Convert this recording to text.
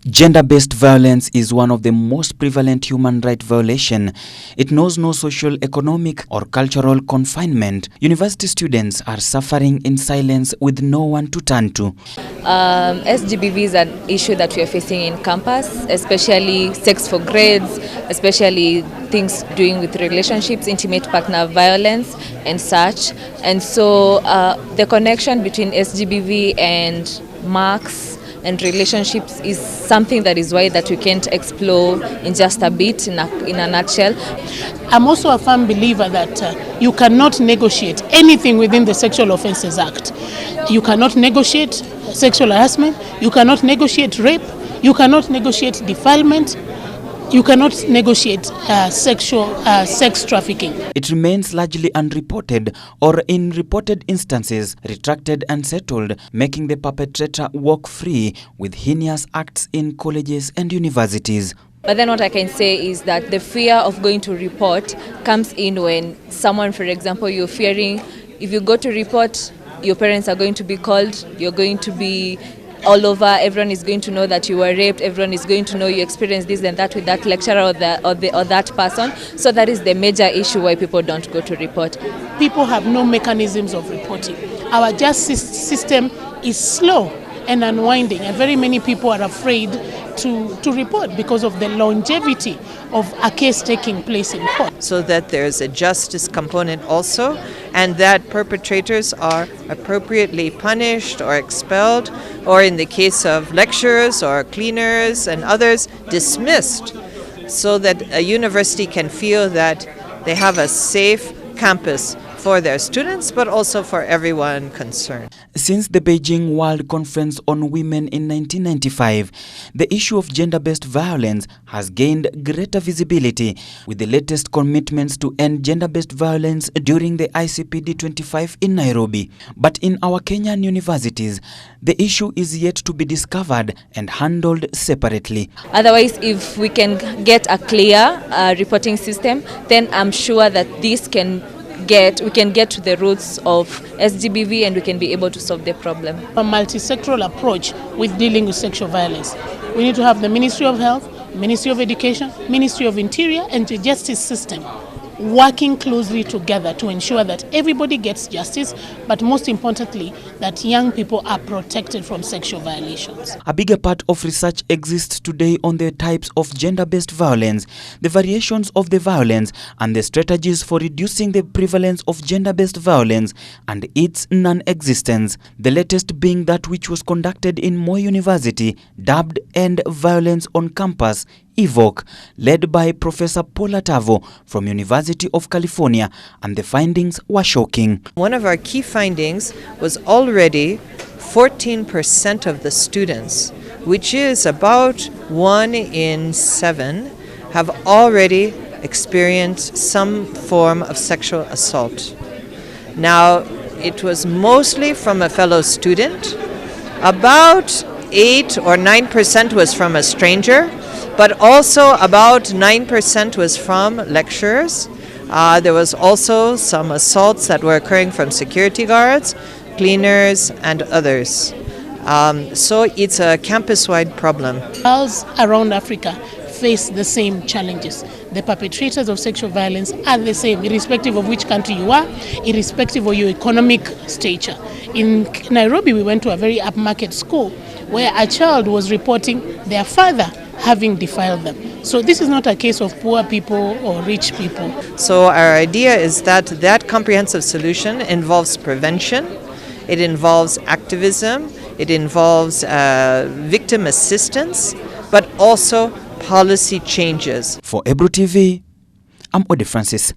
Gender-based violence is one of the most prevalent human rights violations. It knows no social, economic or cultural confinement. University students are suffering in silence with no one to turn to. SGBV is an issue that we are facing in campus, especially sex for grades, especially things doing with relationships, intimate partner violence and such. And so the connection between SGBV and marks and relationships is something that is wide that we can't explore in just a bit, in a nutshell. I'm also a firm believer that you cannot negotiate anything within the Sexual Offences Act. You cannot negotiate sexual harassment, you cannot negotiate rape, you cannot negotiate defilement, you cannot negotiate sex trafficking. It remains largely unreported or in reported instances retracted and settled, making the perpetrator walk free with heinous acts in colleges and universities. But then what I can say is that the fear of going to report comes in when someone, for example, you're fearing if you go to report, your parents are going to be called, you're going to be all over, everyone is going to know that you were raped, everyone is going to know you experienced this and that with that lecturer or that person. So that is the major issue why people don't go to report. People have no mechanisms of reporting. Our justice system is slow and unwinding, and very many people are afraid to report because of the longevity of a case taking place in court. So that there's a justice component also, and that perpetrators are appropriately punished or expelled, or in the case of lecturers or cleaners and others, dismissed, so that a university can feel that they have a safe campus for their students, but also for everyone concerned. Since the Beijing World Conference on Women in 1995, the issue of gender-based violence has gained greater visibility, with the latest commitments to end gender-based violence during the ICPD 25 in Nairobi. But in our Kenyan universities, the issue is yet to be discovered and handled separately. Otherwise, if we can get a clear reporting system, then I'm sure that we can get to the roots of SGBV and we can be able to solve the problem. A multi-sectoral approach with dealing with sexual violence. We need to have the Ministry of Health, Ministry of Education, Ministry of Interior and the justice system working closely together to ensure that everybody gets justice, but most importantly, that young people are protected from sexual violations. A bigger part of research exists today on the types of gender-based violence, the variations of the violence, and the strategies for reducing the prevalence of gender-based violence and its non-existence. The latest being that which was conducted in Moi University, dubbed End Violence on Campus, EVOC, led by Professor Paula Tavo from University of California, and the findings were shocking. One of our key findings was already 14% of the students, which is about 1 in 7, have already experienced some form of sexual assault. Now, it was mostly from a fellow student. About 8 or 9% was from a stranger, but also about 9% was from lecturers. There was also some assaults that were occurring from security guards, cleaners, and others. So it's a campus-wide problem. Girls around Africa face the same challenges. The perpetrators of sexual violence are the same, irrespective of which country you are, irrespective of your economic stature. In Nairobi, we went to a very upmarket school where a child was reporting their father having defiled them. So this is not a case of poor people or rich people. So our idea is that comprehensive solution involves prevention, it involves activism, it involves victim assistance, but also policy changes. For Ebru TV, I'm Ode Francis.